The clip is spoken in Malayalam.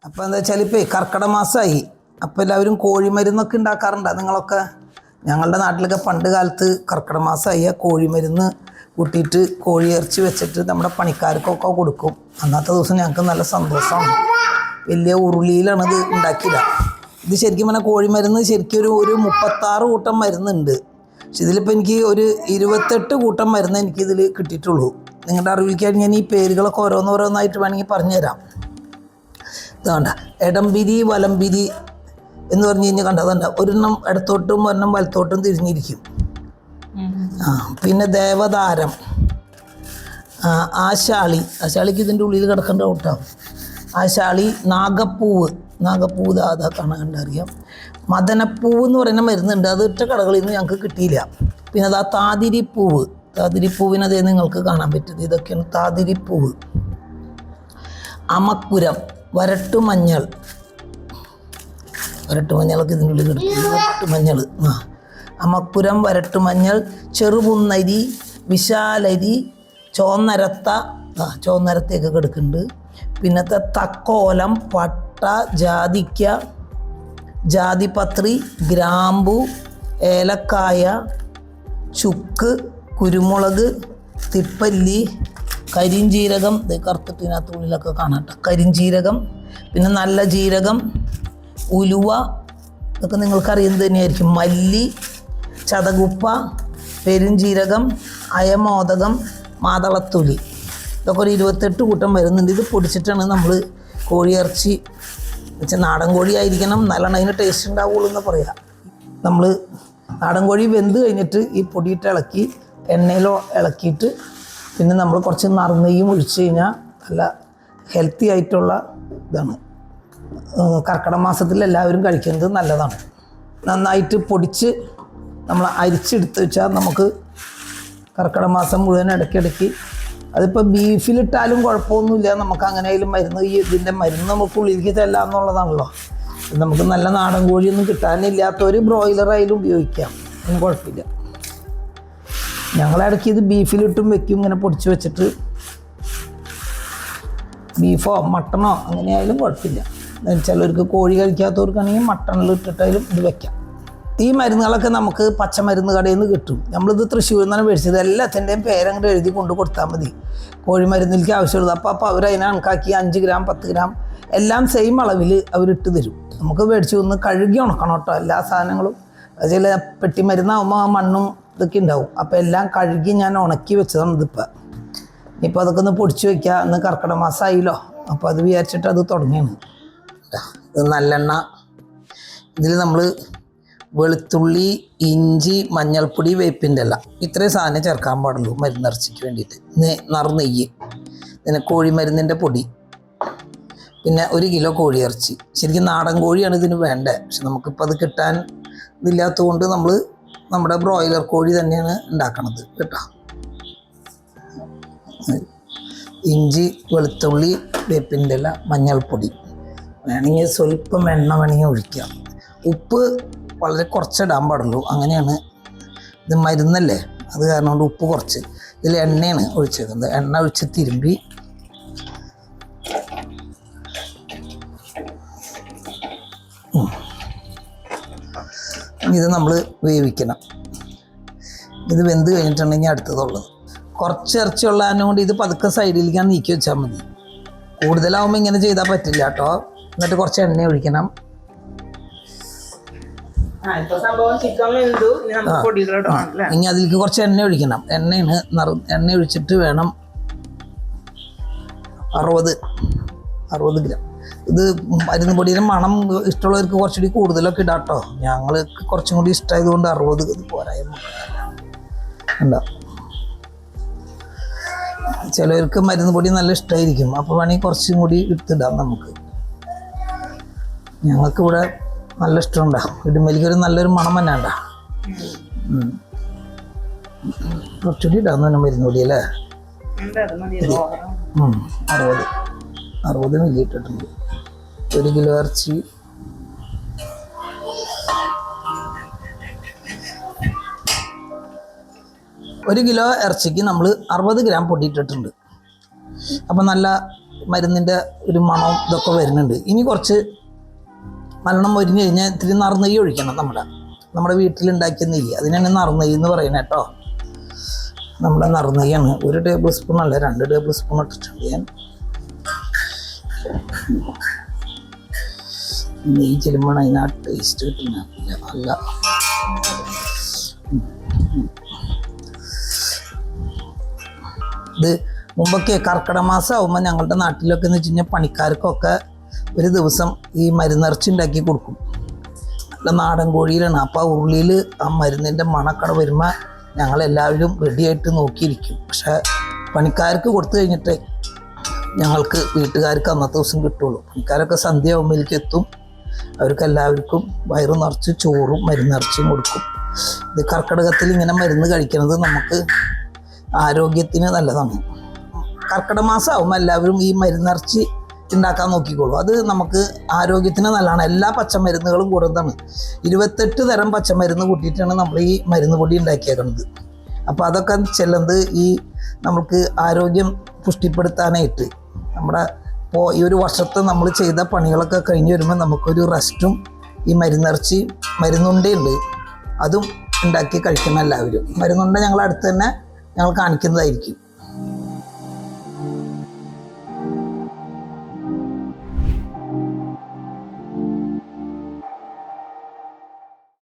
അപ്പോൾ എന്താ വെച്ചാൽ ഇപ്പോൾ കർക്കിടക മാസമായി. അപ്പോൾ എല്ലാവരും കോഴിമരുന്നൊക്കെ ഉണ്ടാക്കാറുണ്ട് നിങ്ങളൊക്കെ. ഞങ്ങളുടെ നാട്ടിലൊക്കെ പണ്ട് കാലത്ത് കർക്കിടക മാസമായി കോഴിമരുന്ന് കൂട്ടിയിട്ട് കോഴി ഇറച്ചി വെച്ചിട്ട് നമ്മുടെ പണിക്കാർക്കൊക്കെ കൊടുക്കും. അന്നത്തെ ദിവസം ഞങ്ങൾക്ക് നല്ല സന്തോഷമാണ്. വലിയ ഉരുളിയിലാണ് ഇത് ഉണ്ടാക്കിയില്ല. ഇത് ശരിക്കും പറഞ്ഞാൽ കോഴിമരുന്ന് ശരിക്കും ഒരു 36 കൂട്ടം മരുന്നുണ്ട്. പക്ഷെ ഇതിലിപ്പോൾ എനിക്ക് ഒരു 28 കൂട്ടം മരുന്ന് എനിക്കിതിൽ കിട്ടിയിട്ടുള്ളൂ. നിങ്ങളുടെ അറിവിലേക്കായിട്ട് ഞാൻ ഈ പേരുകളൊക്കെ ഓരോന്നോരോന്നായിട്ട് വേണമെങ്കിൽ പറഞ്ഞുതരാം. ഇതാണ്ട എടംപിരി വലംപിരി എന്ന് പറഞ്ഞു കഴിഞ്ഞാൽ കണ്ടതണ്ട, ഒരെണ്ണം ഇടത്തോട്ടും ഒരെണ്ണം വലത്തോട്ടും തിരിഞ്ഞിരിക്കും. പിന്നെ ദേവതാരം, ആശാളിക്ക് ഇതിൻ്റെ ഉള്ളിൽ കിടക്കേണ്ട കൂട്ടാവും. ആശാളി, നാഗപ്പൂവ് അതാ കാണാൻ കണ്ടറിയാം. മദനപ്പൂവ് എന്ന് പറയുന്ന മരുന്നുണ്ട്, അത് ഒറ്റ കടകളിൽ നിന്ന് ഞങ്ങൾക്ക് കിട്ടിയില്ല. പിന്നെ അതാ താതിരിപ്പൂവിന് അതേ നിങ്ങൾക്ക് കാണാൻ പറ്റുന്നത്. ഇതൊക്കെയാണ് താതിരിപ്പൂവ്. അമക്കുരം, വരട്ടുമഞ്ഞളൊക്കെ ഇതിൻ്റെ ഉള്ളിൽ കിടക്കും. വരട്ടുമഞ്ഞൾ, അമക്കുരം, വരട്ടുമഞ്ഞൾ, ചെറുപുന്നരി, വിശാലരി, ചോന്നരത്തൊക്കെ കിടക്കുന്നുണ്ട്. പിന്നത്തെ തക്കോലം, പട്ട, ജാതിക്ക, ജാതിപത്രി, ഗ്രാമ്പു, ഏലക്കായ, ചുക്ക്, കുരുമുളക്, തിപ്പല്ലി, കരിഞ്ജീരകം, കറുത്തിട്ടിനകത്തുള്ളിലൊക്കെ കാണാട്ടോ, കരിഞ്ജീരകം, പിന്നെ നല്ല ജീരകം, ഉലുവ, ഇതൊക്കെ നിങ്ങൾക്കറിയുന്നത് തന്നെയായിരിക്കും. മല്ലി, ചതകുപ്പ, പെരുംജീരകം, അയമോദകം, മാതളത്തൊലി, ഇതൊക്കെ ഒരു 28 കൂട്ടം വരുന്നുണ്ട്. ഇത് പൊടിച്ചിട്ടാണ് നമ്മൾ കോഴിയിറച്ചി വെച്ചാൽ നാടൻ കോഴി ആയിരിക്കണം, നല്ലോണം അതിന് ടേസ്റ്റ് ഉണ്ടാവുള്ളൂ എന്ന് പറയാം. നമ്മൾ നാടൻ കോഴി വെന്ത് കഴിഞ്ഞിട്ട് ഈ പൊടിയിട്ട് ഇളക്കി എണ്ണയിലോ ഇളക്കിയിട്ട് പിന്നെ നമ്മൾ കുറച്ച് നറുനെയ്യും ഒഴിച്ച് കഴിഞ്ഞാൽ നല്ല ഹെൽത്തി ആയിട്ടുള്ള ഇതാണ്. കർക്കിടക മാസത്തിൽ എല്ലാവരും കഴിക്കുന്നത് നല്ലതാണ്. നന്നായിട്ട് പൊടിച്ച് നമ്മൾ അരിച്ചെടുത്ത് വെച്ചാൽ നമുക്ക് കർക്കിടക മാസം മുഴുവൻ ഇടയ്ക്കിടയ്ക്ക്, അതിപ്പോൾ ബീഫിലിട്ടാലും കുഴപ്പമൊന്നുമില്ല. നമുക്ക് അങ്ങനെയായാലും മരുന്ന് ഇതിൻ്റെ മരുന്ന് നമുക്ക് ഉള്ളിലേക്ക് ചെല്ലാം എന്നുള്ളതാണല്ലോ. നമുക്ക് നല്ല നാടൻ കോഴിയൊന്നും കിട്ടാനില്ലാത്തവർ ബ്രോയിലറായാലും ഉപയോഗിക്കാം, ഒന്നും കുഴപ്പമില്ല. ഞങ്ങളിടയ്ക്ക് ഇത് ബീഫിലിട്ടും വെക്കും, ഇങ്ങനെ പൊടിച്ച് വെച്ചിട്ട്. ബീഫോ മട്ടണോ അങ്ങനെയായാലും കുഴപ്പമില്ല. ചിലർക്ക് കോഴി കഴിക്കാത്തവർക്കാണെങ്കിൽ മട്ടണിൽ ഇട്ടിട്ടായാലും ഇത് വെക്കാം. ഈ മരുന്നുകളൊക്കെ നമുക്ക് പച്ചമരുന്ന് കടയിൽ നിന്ന് കിട്ടും. നമ്മളിത് തൃശ്ശൂരിൽ നിന്നാണ് മേടിച്ചത്. എല്ലാത്തിൻ്റെയും പേരങ്ങോട്ട് എഴുതി കൊണ്ട് കൊടുത്താൽ മതി. കോഴിമരുന്നിലേക്ക് ആവശ്യമുള്ളത് അപ്പോൾ അവരതിനെ കണക്കാക്കി 5 ഗ്രാം 10 ഗ്രാം എല്ലാം സെയിം അളവിൽ അവരിട്ട് തരും. നമുക്ക് മേടിച്ച് ഒന്ന് കഴുകി ഉണക്കണം കേട്ടോ എല്ലാ സാധനങ്ങളും. ചില പെട്ടി മരുന്നാകുമ്പോൾ മണ്ണും ഇതൊക്കെ ഉണ്ടാവും. അപ്പോൾ എല്ലാം കഴുകി ഞാൻ ഉണക്കി വെച്ചതാണ് ഇതിപ്പോൾ. ഇനിയിപ്പോൾ അതൊക്കെ ഒന്ന് പൊടിച്ച് വയ്ക്കുക. ഇന്ന് കർക്കിടക മാസമായില്ലോ, അപ്പോൾ അത് വിചാരിച്ചിട്ട് അത് തുടങ്ങിയാണ്. ഇത് നല്ലെണ്ണ. ഇതിൽ നമ്മൾ വെളുത്തുള്ളി, ഇഞ്ചി, മഞ്ഞൾപ്പൊടി, വേപ്പിൻ്റെ ഇല, ഇത്രയും സാധനം ചേർക്കാൻ പാടുള്ളൂ മരുന്നിറച്ചിക്ക് വേണ്ടിയിട്ട്. നറുനെയ്യ്, പിന്നെ കോഴിമരുന്നിൻ്റെ പൊടി, പിന്നെ 1 കിലോ കോഴിയിറച്ചി. ശരിക്കും നാടൻ കോഴിയാണ് ഇതിന് വേണ്ടത്. പക്ഷെ നമുക്കിപ്പോൾ അത് കിട്ടാൻ ഇതില്ലാത്തത് കൊണ്ട് നമ്മൾ നമ്മുടെ ബ്രോയിലർ കോഴി തന്നെയാണ് ഉണ്ടാക്കണത് കേട്ടോ. ഇഞ്ചി, വെളുത്തുള്ളി, വേപ്പിൻ്റെ ഇല, മഞ്ഞൾപ്പൊടി, വേണമെങ്കിൽ സ്വല്പം എണ്ണ വേണമെങ്കിൽ ഒഴിക്കാം. ഉപ്പ് വളരെ കുറച്ചിടാൻ പാടുള്ളൂ, അങ്ങനെയാണ്. ഇത് മരുന്നല്ലേ, അത് കാരണം കൊണ്ട് ഉപ്പ് കുറച്ച്. ഇതിൽ എണ്ണയാണ് ഒഴിച്ചേക്കുന്നത്. എണ്ണ ഒഴിച്ച് തിരുമ്പി ഇത് നമ്മൾ വേവിക്കണം. ഇത് വെന്ത് കഴിഞ്ഞിട്ടുണ്ടെങ്കിൽ അടുത്തതുള്ളത്. കുറച്ച് ഇറച്ചിയുള്ള കൊണ്ട് ഇത് പതുക്കെ സൈഡിലേക്കാണ് നീക്കി വെച്ചാൽ മതി. കൂടുതലാവുമ്പോൾ ഇങ്ങനെ ചെയ്താൽ പറ്റില്ല കേട്ടോ. എന്നിട്ട് കുറച്ച് എണ്ണ ഒഴിക്കണം. ഇനി അതിലേക്ക് കുറച്ച് എണ്ണ ഒഴിക്കണം. എണ്ണ ഒഴിച്ചിട്ട് വേണം 60 ഗ്രാം. ഇത് മരുന്ന് പൊടിയുടെ മണം ഇഷ്ടമുള്ളവർക്ക് കുറച്ചുകൂടി കൂടുതലൊക്കെ ഇടാം കേട്ടോ. ഞങ്ങൾക്ക് കുറച്ചും കൂടി ഇഷ്ടമായതുകൊണ്ട് 60 ഇത് പോരായ്മ ഉണ്ടോ. ചിലവർക്ക് മരുന്ന് പൊടി നല്ല ഇഷ്ടമായിരിക്കും, അപ്പോൾ വേണമെങ്കിൽ കുറച്ചും കൂടി എടുത്തിടാം നമുക്ക്. ഞങ്ങൾക്കിവിടെ നല്ല ഇഷ്ടമുണ്ടാകും. ഇടുമ്പലിക്കൊരു നല്ലൊരു മണം തന്നെ ഉണ്ടാ. കുറച്ചുകൂടി ഇടാന്ന് തന്നെ മരുന്ന് പൊടി അല്ലേ. 60 മില്ലി ഇട്ടിട്ടുണ്ട്. 1 കിലോ ഇറച്ചി. ഒരു കിലോ ഇറച്ചിക്ക് നമ്മൾ 60 ഗ്രാം പൊടി ഇട്ടിട്ടുണ്ട്. അപ്പം നല്ല മരുന്നിൻ്റെ ഒരു മണവും ഇതൊക്കെ വരുന്നുണ്ട്. ഇനി കുറച്ച് നല്ലോണം മൊരിഞ്ഞ് കഴിഞ്ഞാൽ ഇത്തിരി നറുനെയ്യ് ഒഴിക്കണം. നമ്മുടെ വീട്ടിലുണ്ടാക്കിയ നെയ്യ്, അതിനാണ് നറുനെയ്യ് എന്ന് പറയുന്നത് കേട്ടോ. നമ്മുടെ നറുനെയ്യാണ്. 1 ടേബിൾ സ്പൂൺ അല്ല 2 ടേബിൾ സ്പൂൺ ഇട്ടിട്ടുണ്ട് ഞാൻ. നെയ്യ് ചെല്ലുമ്പോൾ അതിനാ ടേസ്റ്റ് കിട്ടുന്ന അല്ല. ഇത് മുമ്പൊക്കെ കർക്കിടക മാസം ആകുമ്പോൾ ഞങ്ങളുടെ നാട്ടിലൊക്കെ എന്ന് വെച്ച് കഴിഞ്ഞാൽ പണിക്കാർക്കൊക്കെ ഒരു ദിവസം ഈ മരുന്നിറച്ചി ഉണ്ടാക്കി കൊടുക്കും. നല്ല നാടൻ കോഴിയിലാണ്. അപ്പോൾ ആ ഉരുളിയിൽ ആ മരുന്നിൻ്റെ മണക്കട വരുമ്പോൾ ഞങ്ങളെല്ലാവരും റെഡിയായിട്ട് നോക്കിയിരിക്കും. പക്ഷേ പണിക്കാർക്ക് കൊടുത്തു കഴിഞ്ഞിട്ട് ഞങ്ങൾക്ക് വീട്ടുകാർക്ക് അന്നത്തെ ദിവസം കിട്ടുള്ളൂ. പണിക്കാരൊക്കെ സന്ധ്യ ആകുമ്പോഴേക്ക് എത്തും. അവർക്ക് എല്ലാവർക്കും വയറു നിറച്ച് ചോറും മരുന്നിറച്ചിയും കൊടുക്കും. ഇത് കർക്കിടകത്തിൽ ഇങ്ങനെ മരുന്ന് കഴിക്കുന്നത് നമുക്ക് ആരോഗ്യത്തിന് നല്ലതാണ്. കർക്കിടക മാസം ആകുമ്പോൾ എല്ലാവരും ഈ മരുന്നിറച്ചി ഉണ്ടാക്കാൻ നോക്കിക്കോളൂ. അത് നമുക്ക് ആരോഗ്യത്തിന് നല്ലതാണ്. എല്ലാ പച്ചമരുന്നുകളും കൂടുന്നതാണ്. 28 തരം പച്ചമരുന്ന് കൂട്ടിയിട്ടാണ് നമ്മൾ ഈ മരുന്ന് പൊടി ഉണ്ടാക്കിയേക്കുന്നത്. അപ്പോൾ അതൊക്കെ ചെല്ലുന്നത് ഈ നമുക്ക് ആരോഗ്യം പുഷ്ടിപ്പെടുത്താനായിട്ട് നമ്മുടെ ഈ ഒരു വർഷത്തെ നമ്മൾ ചെയ്ത പണികളൊക്കെ കഴിഞ്ഞ് വരുമ്പോൾ നമുക്കൊരു റെസ്റ്റും ഈ മരുന്നിറച്ചി മരുന്നുണ്ടയുണ്ട് അതും ഉണ്ടാക്കി കഴിക്കണം എല്ലാവരും. മരുന്നുണ്ട ഞങ്ങൾ അടുത്ത് തന്നെ ഞങ്ങൾ കാണിക്കുന്നതായിരിക്കും.